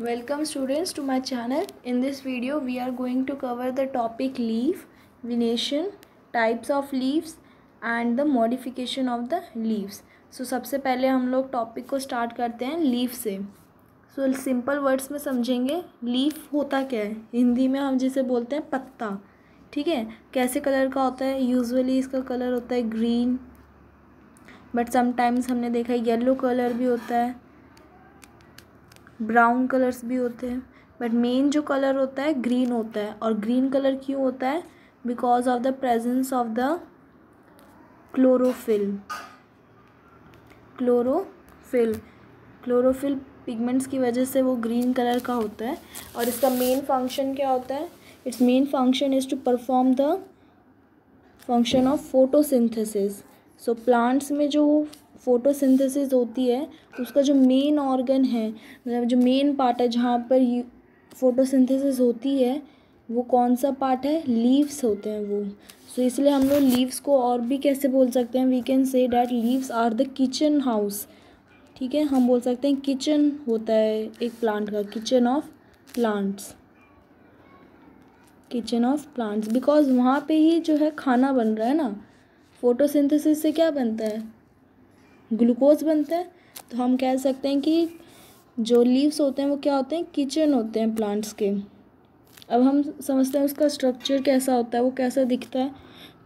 Welcome students to my channel. In this video we are going to cover the topic leaf, venation, types of leaves and the modification of the leaves. So सबसे पहले हम लोग topic को start करते हैं leaf से. So simple words में समझेंगे लीफ होता क्या है. हिंदी में हम जिसे बोलते हैं पत्ता. ठीक है, कैसे कलर का होता है. यूजुअली इसका कलर होता है ग्रीन, बट समटाइम्स हमने देखा है येलो कलर भी होता है, ब्राउन कलर्स भी होते हैं, बट मेन जो कलर होता है ग्रीन होता है. और ग्रीन कलर क्यों होता है? Because of the presence of the chlorophyll. Chlorophyll pigments की वजह से वो ग्रीन कलर का होता है. और इसका मेन फंक्शन क्या होता है? It's main function is to perform the function of photosynthesis. So plants में जो फोटोसिंथेसिस होती है उसका जो मेन ऑर्गन है, मतलब जो मेन पार्ट है जहाँ पर फोटोसिंथेसिस होती है, वो कौन सा पार्ट है? लीव्स होते हैं वो. सो इसलिए हम लोग लीव्स को और भी कैसे बोल सकते हैं? We can say that leaves are the kitchen house. ठीक है, हम बोल सकते हैं किचन होता है एक प्लांट का, किचन ऑफ प्लांट्स. बिकॉज वहाँ पे ही जो है खाना बन रहा है ना. फोटोसिंथेसिस से क्या बनता है? ग्लूकोज बनता है. तो हम कह सकते हैं कि जो लीव्स होते हैं वो क्या होते हैं? किचन होते हैं प्लांट्स के. अब हम समझते हैं उसका स्ट्रक्चर कैसा होता है, वो कैसा दिखता है.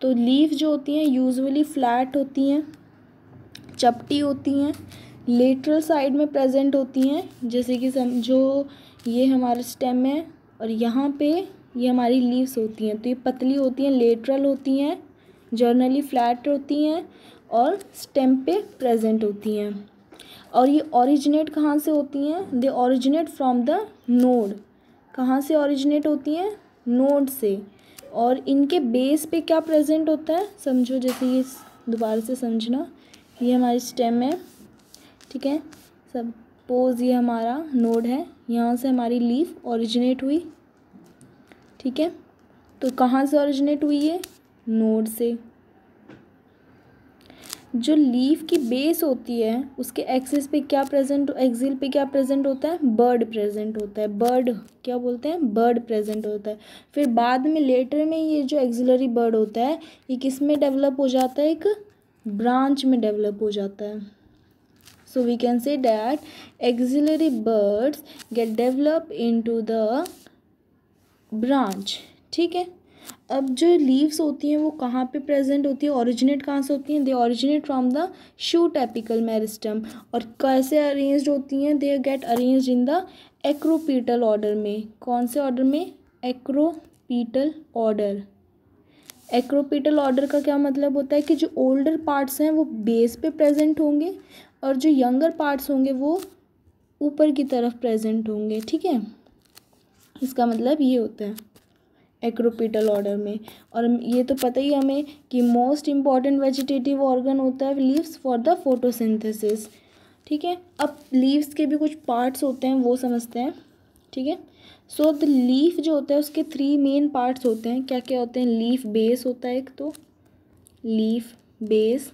तो लीफ जो होती हैं यूजुअली फ्लैट होती हैं, चपटी होती हैं, लेटरल साइड में प्रेजेंट होती हैं. जैसे कि समझो ये हमारा स्टेम है और यहाँ पे ये हमारी लीव्स होती हैं. तो ये पतली होती हैं, लेटरल होती हैं, जर्नली फ्लैट होती हैं और स्टेम पे प्रेजेंट होती हैं. और ये ओरिजिनेट कहाँ से होती हैं? They originate from the node. कहाँ से ओरिजिनेट होती हैं? नोड से. और इनके बेस पे क्या प्रेजेंट होता है? समझो, जैसे ये दोबारा से समझना, ये हमारी स्टेम है. ठीक है, सपोज ये हमारा नोड है, यहाँ से हमारी लीफ ओरिजिनेट हुई. ठीक है, तो कहाँ से ओरिजिनेट हुई है? नोड से. जो लीफ की बेस होती है उसके एक्सिस पे क्या प्रेजेंट, एक्सिल पे क्या प्रेजेंट होता है? बर्ड प्रेजेंट होता है. बर्ड क्या बोलते हैं? बर्ड प्रेजेंट होता है. फिर बाद में लेटर में ये जो एक्सिलरी बर्ड होता है ये किस में डेवलप हो जाता है? एक ब्रांच में डेवलप हो जाता है. So we can say that axillary buds get develop into the branch. ठीक है, अब जो लीव्स होती हैं वो कहाँ पे प्रेजेंट होती है? ओरिजिनेट कहाँ से होती हैं? They originate from the shoot apical meristem. और कैसे अरेंज्ड होती हैं? They get arranged in the acropetal order में. कौन से ऑर्डर में? एक्रोपीटल ऑर्डर. एक्रोपीटल ऑर्डर का क्या मतलब होता है कि जो ओल्डर पार्ट्स हैं वो बेस पे प्रेजेंट होंगे और जो यंगर पार्ट्स होंगे वो ऊपर की तरफ प्रेजेंट होंगे. ठीक है, इसका मतलब ये होता है एक्रोपीटल ऑर्डर में. और ये तो पता ही हमें कि मोस्ट इम्पॉर्टेंट वेजिटेटिव ऑर्गन होता है लीव्स फॉर द फोटोसिंथेसिस. ठीक है, अब लीव्स के भी कुछ पार्ट्स होते हैं वो समझते हैं. ठीक है, सो द लीफ जो होता है उसके 3 मेन पार्ट्स होते हैं. क्या क्या होते हैं? लीफ बेस होता है एक, तो लीफ बेस,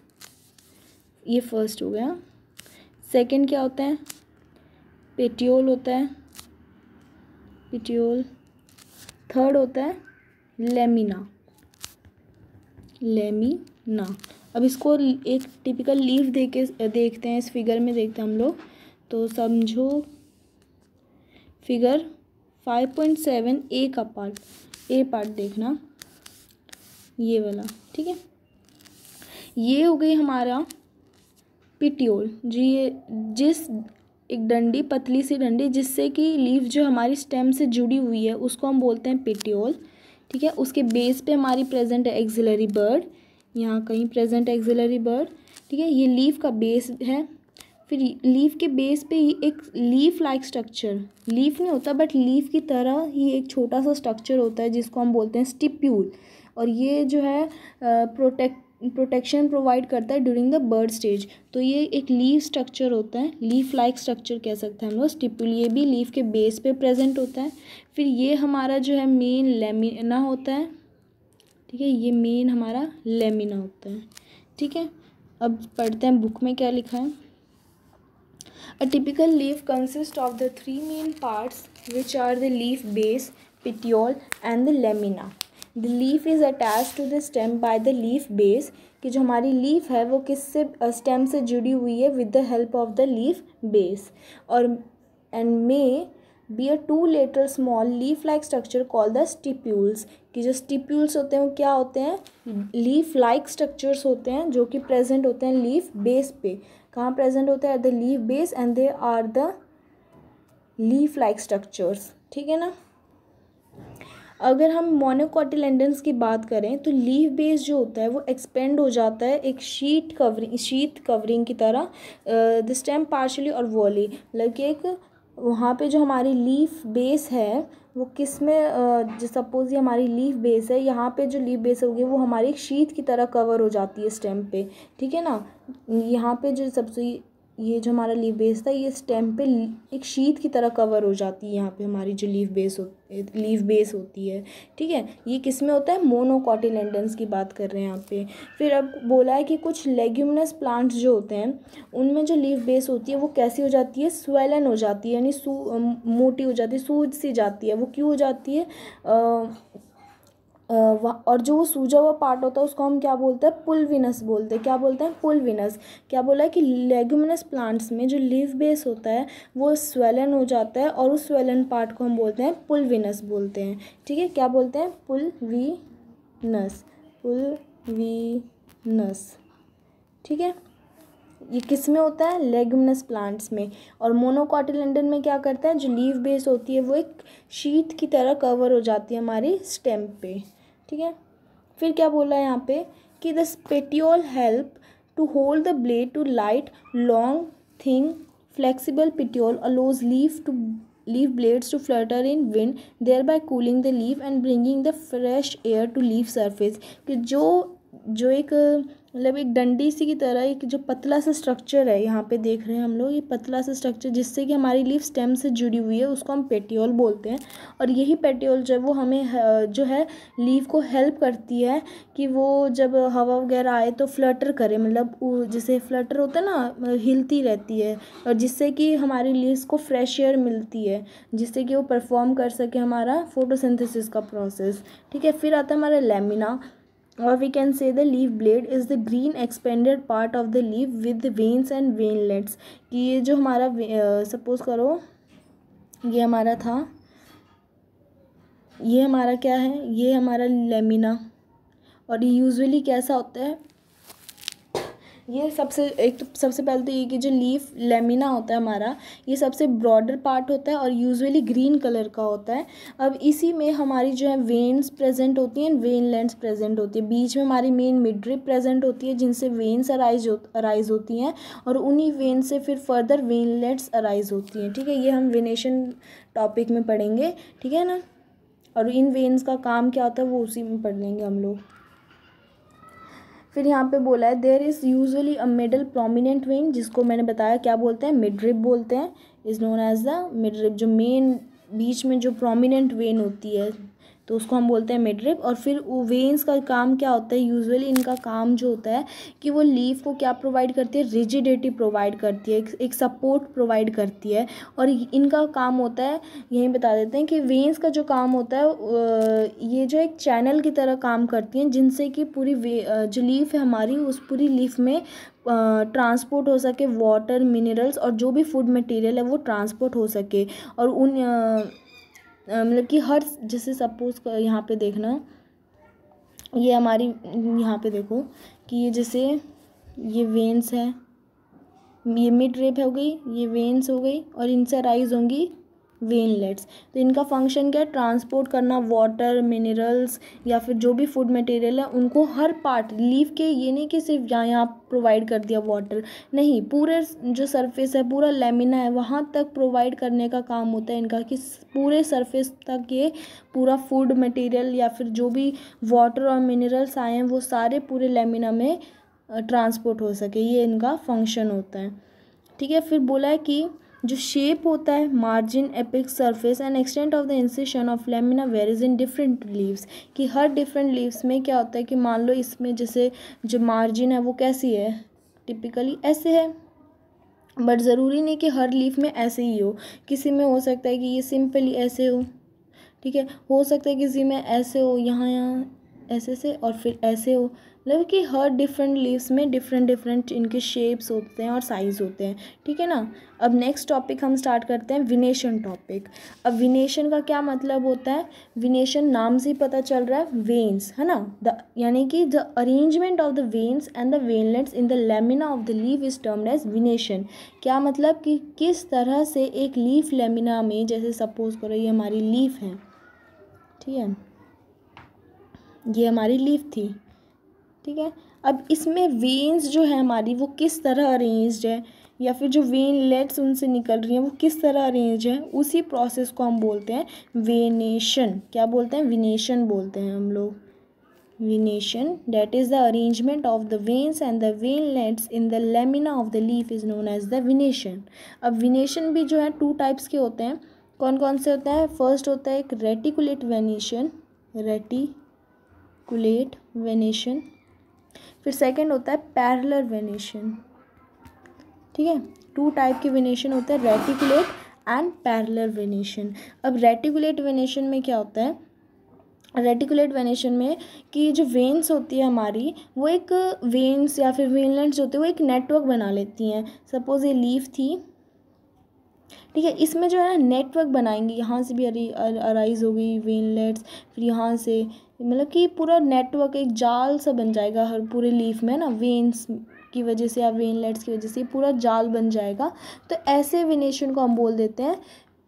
ये फर्स्ट हो गया. सेकंड क्या होता है? पेटियोल होता है, पेटियोल. थर्ड होता है लेमिना. अब इसको एक टिपिकल लीफ देखते हैं. इस फिगर में देखते हैं हम लोग. तो समझो फिगर 5.7 ए का पार्ट, ए पार्ट देखना, ये वाला. ठीक है, ये हो गई हमारा पिटियोल. जिस एक डंडी, पतली सी डंडी जिससे कि लीफ जो हमारी स्टेम से जुड़ी हुई है उसको हम बोलते हैं पेटियोल. ठीक है, उसके बेस पे हमारी प्रेजेंट है एक्सिलरी बर्ड. यहाँ कहीं प्रेजेंट है एक्सिलरी बर्ड. ठीक है, ये लीफ का बेस है. फिर लीफ के बेस पे ही एक लीफ लाइक स्ट्रक्चर, लीफ नहीं होता बट लीफ की तरह ही एक छोटा सा स्ट्रक्चर होता है जिसको हम बोलते हैं स्टिप्यूल. और ये जो है प्रोटेक्शन प्रोवाइड करता है ड्यूरिंग द बर्ड स्टेज. तो ये एक लीफ स्ट्रक्चर होता है, लीफ लाइक स्ट्रक्चर कह सकते हैं हम लोग. स्टिप्यूल ये भी लीफ के बेस पे प्रेजेंट होता है. फिर ये हमारा जो है मेन लेमिना होता है. ठीक है, ये मेन हमारा लेमिना होता है. ठीक है, अब पढ़ते हैं बुक में क्या लिखा है. A typical leaf consists of the three main parts, which are the leaf base, petiole and the lamina. The leaf is attached to the stem by the leaf base, कि जो हमारी लीफ है वो किससे स्टेम से जुड़ी हुई है with the help of the leaf base, और and may be a two lateral small leaf like structure called the stipules, कि जो स्टिप्यूल्स होते हैं वो क्या होते हैं, लीफ लाइक स्ट्रक्चर्स होते हैं जो कि प्रेजेंट होते हैं लीफ बेस पे. कहाँ प्रेजेंट होता है, at the leaf base, and they are the leaf like structures. ठीक है ना. अगर हम मोनोकोटिलेडन्स की बात करें तो लीफ बेस जो होता है वो एक्सपेंड हो जाता है एक शीट कवरिंग की तरह, द स्टेम पार्शली और वॉली, मतलब कि एक वहाँ पे जो हमारी लीफ बेस है वो किस में, जो सपोज ये हमारी लीफ बेस है, यहाँ पे जो लीफ बेस होगी वो हमारी एक शीट की तरह कवर हो जाती है स्टेम पे. ठीक है ना. यहाँ पे जो सबसे ये जो हमारा लीफ बेस था ये स्टेम पे एक शीट की तरह कवर हो जाती है यहाँ पे हमारी जो लीफ बेस होती है. ठीक है. ये किस में होता है, मोनोकोटिलेडन्स की बात कर रहे हैं यहाँ पे. फिर अब बोला है कि कुछ लेग्यूमिनस प्लांट्स जो होते हैं उनमें जो लीफ बेस होती है वो कैसी हो जाती है, स्वेलन हो जाती है, यानी मोटी हो जाती है, सूज सी जाती है. वो क्यों हो जाती है, और जो वो सूजा हुआ पार्ट होता है उसको हम क्या बोलते हैं, पुलविनस बोलते हैं. क्या बोलते हैं, पुलविनस. क्या बोला है कि लेग्यूमिनस प्लांट्स में जो लीफ बेस होता है वो स्वेलन हो जाता है और उस स्वेलन पार्ट को हम बोलते हैं पुलविनस बोलते हैं. ठीक है. क्या बोलते हैं, पुलविनस. ठीक है. ये किस में होता है, लेग्यूमिनस प्लांट्स में. और मोनोकोटिलेडन में क्या करता है, जो लीफ बेस होती है वो एक शीट की तरह कवर हो जाती है हमारी स्टेम पे. ठीक है. फिर क्या बोला है यहाँ पे कि the petiole help to hold the blade to light long thin flexible petiole allows leaf blades to flutter in wind, thereby cooling the leaf and bringing the fresh air to leaf surface. कि जो एक मतलब एक डंडी सी की तरह एक जो पतला सा स्ट्रक्चर है यहाँ पे देख रहे हैं हम लोग, ये पतला सा स्ट्रक्चर जिससे कि हमारी लीफ स्टेम से जुड़ी हुई है उसको हम पेटियोल बोलते हैं. और यही पेटियोल जो है वो हमें जो है लीफ को हेल्प करती है कि वो जब हवा वगैरह आए तो फ्लटर करे, मतलब जैसे फ्लटर होता है ना, हिलती रहती है, और जिससे कि हमारी लीव्स को फ्रेश एयर मिलती है जिससे कि वो परफॉर्म कर सके हमारा फोटोसिंथेसिस का प्रोसेस. ठीक है. फिर आता है हमारा lamina, or we can say the leaf blade is the green expanded part of the leaf with the veins and veinlets. कि ये जो हमारा सपोज करो ये हमारा था, ये हमारा क्या है, ये हमारा लेमिना, और ये यूजुअली कैसा होता है, ये सबसे पहले तो ये कि जो लीफ लेमिना होता है हमारा ये सबसे ब्रॉडर पार्ट होता है और यूजुअली ग्रीन कलर का होता है. अब इसी में हमारी जो है वेन्स प्रेजेंट होती हैं, वेनलेट्स प्रेजेंट होती है. बीच में हमारी मेन मिडरिप प्रेजेंट होती है जिनसे वेन्स अराइज होती हैं, और उन्हीं वेन से फिर फर्दर वेनलेट्स अराइज होती हैं. ठीक है. ये हम वेनेशन टॉपिक में पढ़ेंगे. ठीक है ना. और इन वेन्स का काम क्या होता है वो उसी में पढ़ लेंगे हम लोग. फिर यहाँ पे बोला है there is usually a middle prominent vein, जिसको मैंने बताया क्या बोलते हैं, मिडरिप बोलते हैं, is known as the midrib. जो मेन बीच में जो प्रोमिनेंट वेन होती है तो उसको हम बोलते हैं मिडरिप. और फिर वो वेन्स का काम क्या होता है, यूजुअली इनका काम जो होता है कि वो लीफ को क्या प्रोवाइड करती है, रिजिडिटी प्रोवाइड करती है, एक सपोर्ट प्रोवाइड करती है. और इनका काम होता है, यही बता देते हैं कि वेन्स का जो काम होता है ये जो एक चैनल की तरह काम करती हैं जिनसे कि पूरी जो लीफ है हमारी उस पूरी लीफ में ट्रांसपोर्ट हो सके वाटर, मिनरल्स और जो भी फूड मटेरियल है वो ट्रांसपोर्ट हो सके. और उन मतलब कि हर, जैसे सपोज यहाँ पे देखना, ये हमारी यहाँ पे देखो कि ये जैसे ये वेन्स है, ये मिड रेप हो गई, ये वेन्स हो गई, और इनसे राइज होंगी वेनलेट्स. तो इनका फंक्शन क्या है, ट्रांसपोर्ट करना वाटर, मिनरल्स या फिर जो भी फूड मटेरियल है उनको हर पार्ट लीफ के, ये नहीं कि सिर्फ यहाँ प्रोवाइड कर दिया वाटर, नहीं, पूरे जो सरफेस है पूरा लेमिना है वहाँ तक प्रोवाइड करने का काम होता है इनका, कि पूरे सरफेस तक ये पूरा फूड मटेरियल या फिर जो भी वाटर और मिनरल्स आए हैं वो सारे पूरे लेमिना में ट्रांसपोर्ट हो सके, ये इनका फंक्शन होता है. ठीक है. फिर बोला है कि जो शेप होता है, margin, apex, surface and extent of the incision of lamina varies in different leaves. कि हर डिफरेंट लीव्स में क्या होता है कि मान लो इसमें जैसे जो मार्जिन है वो कैसी है, टिपिकली ऐसे है, बट ज़रूरी नहीं कि हर लीफ में ऐसे ही हो, किसी में हो सकता है कि ये सिंपली ऐसे हो, ठीक है, हो सकता है किसी में ऐसे हो, यहाँ यहाँ ऐसे से, और फिर ऐसे हो, मतलब कि हर डिफरेंट लीव्स में डिफरेंट डिफरेंट इनके शेप्स होते हैं और साइज़ होते हैं, ठीक है ना। अब नेक्स्ट टॉपिक हम स्टार्ट करते हैं, विनेशन टॉपिक। अब विनेशन का क्या मतलब होता है, विनेशन नाम से ही पता चल रहा है, वेन्स है ना, यानी कि the arrangement of the veins and the veinlets in the lamina of the leaf is termed as venation. क्या मतलब कि किस तरह से एक लीफ लेमिना में, जैसे सपोज करो ये हमारी लीफ है, ठीक है, ये हमारी लीफ थी, ठीक है, अब इसमें वेन्स जो है हमारी वो किस तरह अरेंज्ड है, या फिर जो वेनलेट्स उनसे निकल रही हैं वो किस तरह अरेंज है, उसी प्रोसेस को हम बोलते हैं वेनेशन। क्या बोलते हैं, विनेशन बोलते हैं हम लोग, venation, that is the arrangement of the veins and the veinlets in the lamina of the leaf is known as the venation. अब विनेशन भी जो है 2 टाइप्स के होते हैं, कौन कौन से होता है, फर्स्ट होता है एक रेटिकुलेट वेनेशन, रेटिकुलेट वेनेशन, फिर सेकंड होता है पैरेलल वेनेशन, ठीक है, 2 टाइप के वेनेशन होते हैं, रेटिकुलेट एंड पैरेलल वेनेशन। अब रेटिकुलेट वेनेशन में क्या होता है, रेटिकुलेट वेनेशन में कि जो वेन्स होती है हमारी वो एक वेन्स या फिर वेनलेट्स होते हैं वो एक नेटवर्क बना लेती हैं। सपोज ये लीफ थी, ठीक है, इसमें जो है ना नेटवर्क बनाएंगे, यहाँ से भी अराइज हो गई वेनलेट्स, फिर यहाँ से, मतलब कि पूरा नेटवर्क एक जाल सा बन जाएगा हर पूरे लीफ में ना, वेन्स की वजह से या वेनलेट्स की वजह से पूरा जाल बन जाएगा। तो ऐसे वेनेशन को हम बोल देते हैं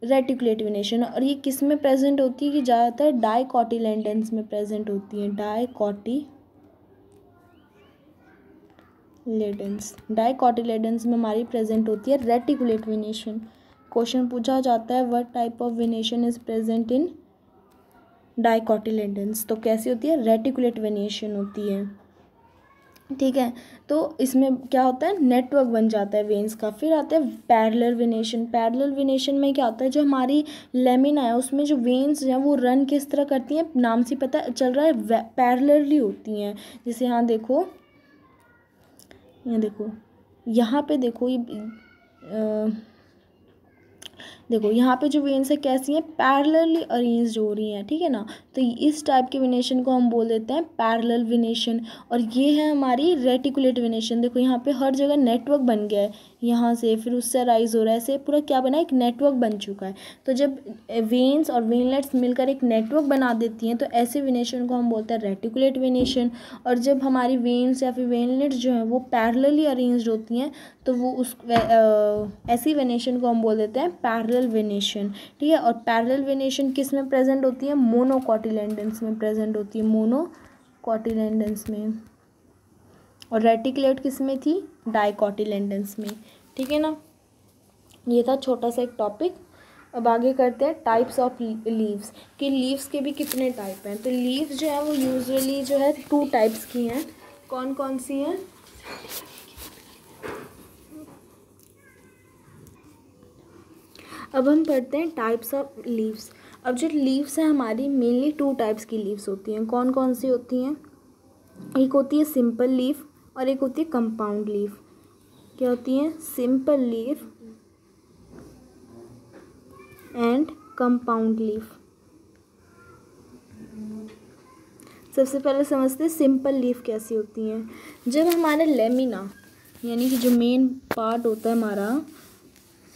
रेटिकुलेट वेनेशन। और ये किस में प्रेजेंट होती है, कि ज़्यादातर डाइकोटिलेडन्स में प्रेजेंट होती है, डाइकोटिलेडन्स में हमारी प्रेजेंट होती है रेटिकुलेट वेनेशन। क्वेश्चन पूछा जाता है what type of venation is present in dicotyledons, तो कैसी होती है, रेटिकुलेट वेनेशन होती है, ठीक है। तो इसमें क्या होता है, नेटवर्क बन जाता है वेन्स का। फिर आता है पैरेलल वेनेशन। पैरेलल वेनेशन में क्या होता है, जो हमारी लेमिना है उसमें जो वेन्स हैं वो रन किस तरह करती हैं, नाम से पता चल रहा है पैरेलली होती हैं। जैसे यहाँ देखो, यहाँ पे देखो, देखो यहाँ पे जो वेन्स है कैसी हैं, पैरेलली अरेंज्ड हो रही हैं, ठीक है ना। तो इस टाइप के वेनेशन को हम बोल देते हैं पैरेलल वेनेशन। और ये है हमारी रेटिकुलेट वेनेशन। देखो यहाँ पे हर जगह नेटवर्क बन गया है, यहाँ से फिर उससे अराइज हो रहा है, ऐसे पूरा क्या बना है, एक नेटवर्क बन चुका है। तो जब वेन्स और वेनलेट्स मिलकर एक नेटवर्क बना देती हैं तो ऐसे वेनेशन को हम बोलते हैं रेटिकुलेट वेनेशन। और जब हमारी वेन्स या फिर वेनलेट्स जो हैं वो पैरेलली अरेंज्ड होती हैं तो वो उस ऐसी वेनेशन को हम बोल देते हैं पैरेलल वेनेशन, ठीक है। और पैरेलल वेनेशन किस में प्रेजेंट होती है, मोनोकोटिलेडन्स में प्रेजेंट होती है, मोनोकोटिलेडन्स में। और रेटिकुलेट किस में थी, डाइकोटिलेडन्स में, ठीक है ना। ये था छोटा सा एक टॉपिक। अब आगे करते हैं टाइप्स ऑफ लीव्स, कि लीव्स के भी कितने टाइप हैं। तो लीव्स जो है वो यूजुअली जो है 2 टाइप्स की हैं। कौन कौन सी हैं, अब हम पढ़ते हैं टाइप्स ऑफ लीव्स। अब जो लीव्स हैं हमारी मेनली 2 टाइप्स की लीव्स होती हैं। कौन कौन सी होती हैं, एक होती है सिंपल लीफ और एक होती है कंपाउंड लीफ। क्या होती हैं, simple leaf and compound leaf. सबसे पहले समझते हैं सिंपल लीफ कैसी होती हैं। जब हमारे लेमिना यानी कि जो मेन पार्ट होता है हमारा,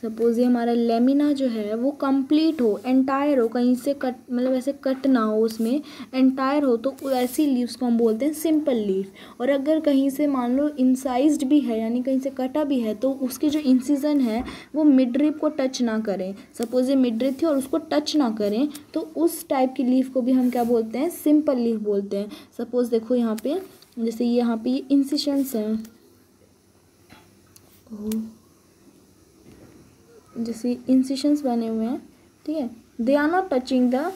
सपोज ये हमारा लेमिना जो है वो कंप्लीट हो, एंटायर हो, कहीं से कट मतलब ऐसे कट ना हो, उसमें एंटायर हो, तो ऐसी लीव्स को हम बोलते हैं सिंपल लीफ। और अगर कहीं से मान लो इंसाइज्ड भी है यानी कहीं से कटा भी है तो उसकी जो इंसिजन है वो मिडरिप को टच ना करें, सपोज ये मिडरिप थी और उसको टच ना करें, तो उस टाइप की लीफ को भी हम क्या बोलते हैं, सिंपल लीफ बोलते हैं। सपोज देखो यहाँ पे, जैसे यहाँ पे ये इंसिशंस हैं, जैसे इंसिशंस बने हुए हैं, ठीक है, they are not touching the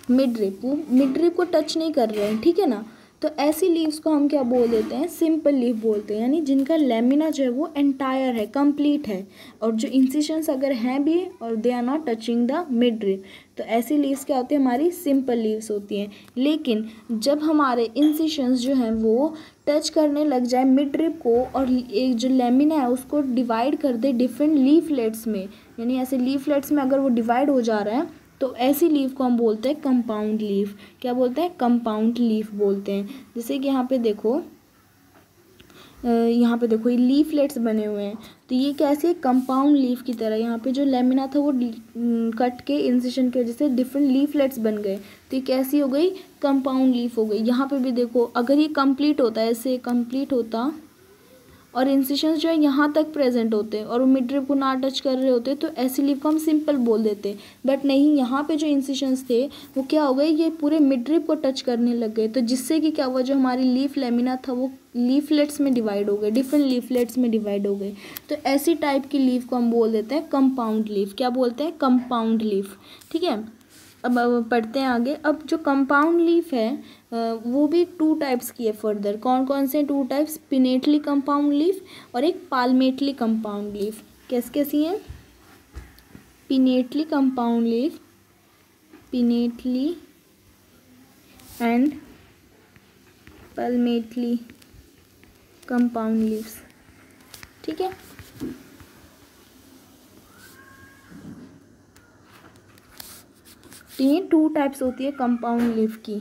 midrib, वो मिडरिप को टच नहीं कर रहे हैं, ठीक है ना। तो ऐसी लीव्स को हम क्या बोल देते हैं, सिंपल लीफ बोलते हैं, यानी जिनका लेमिना जो है वो एंटायर है, कंप्लीट है, और जो इंसिशंस अगर हैं भी और they are not touching the midrib, तो ऐसी लीव्स क्या होती है, हमारी सिंपल लीव्स होती हैं। लेकिन जब हमारे इंसिशंस जो हैं वो टच करने लग जाए मिड रिब को और एक जो लेमिना है उसको डिवाइड कर दे डिफरेंट लीफलेट्स में, यानी ऐसे लीफलेट्स में अगर वो डिवाइड हो जा रहा है, तो ऐसी लीफ को हम बोलते हैं कंपाउंड लीफ। क्या बोलते हैं, कंपाउंड लीफ बोलते हैं। जैसे कि यहाँ पे देखो, ये लीफलेट्स बने हुए हैं, तो ये कैसे कंपाउंड लीफ की तरह, यहाँ पे जो लेमिना था वो कट के इंसिशन की वजह से डिफरेंट लीफलेट्स बन गए, तो ये कैसी हो गई, कंपाउंड लीफ हो गई। यहाँ पे भी देखो, अगर ये कंप्लीट होता है, ऐसे कंप्लीट होता और इंसिशंस जो है यहाँ तक प्रेजेंट होते हैं और वो मिड रिब को ना टच कर रहे होते, तो ऐसी लीफ को हम सिंपल बोल देते। बट नहीं, यहाँ पे जो इंसिशंस थे वो क्या हो गए, ये पूरे मिड रिब को टच करने लग गए, तो जिससे कि क्या हुआ, जो हमारी लीफ लेमिना था वो लीफलेट्स में डिवाइड हो गए, डिफरेंट लीफलेट्स में डिवाइड हो गए। तो ऐसी टाइप की लीफ को हम बोल देते हैं कंपाउंड लीफ। क्या बोलते हैं, कंपाउंड लीफ। ठीक है, अब पढ़ते हैं आगे। अब जो कंपाउंड लीफ है वो भी टू टाइप्स की है फर्दर। कौन कौन से two types, pinnately compound leaf और एक पाल्मेटली कंपाउंड लीफ। कैसी कैसी हैं, pinnately compound leaf, pinnately and palmately compound leaves. ठीक है, तो ये टू टाइप्स होती है कंपाउंड लीफ की।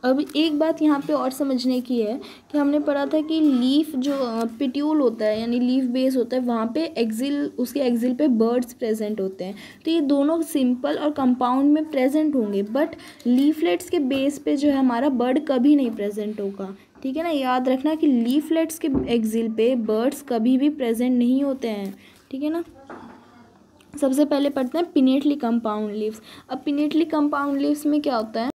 अब एक बात यहाँ पे और समझने की है कि हमने पढ़ा था कि लीफ जो पिट्यूल होता है, यानी लीफ बेस होता है, वहाँ पे एक्सिल, उसके एक्सिल पे बर्ड्स प्रेजेंट होते हैं। तो ये दोनों सिंपल और कंपाउंड में प्रेजेंट होंगे, बट लीफलेट्स के बेस पे जो है हमारा बर्ड कभी नहीं प्रेजेंट होगा। ठीक है ना, याद रखना कि लीफलेट्स के एक्सिल पे बर्ड्स कभी भी प्रेजेंट नहीं होते हैं। ठीक है ना, सबसे पहले पढ़ते हैं पिनेटली कंपाउंड लीव्स। अब पिनेटली कंपाउंड लीव्स में क्या होता है,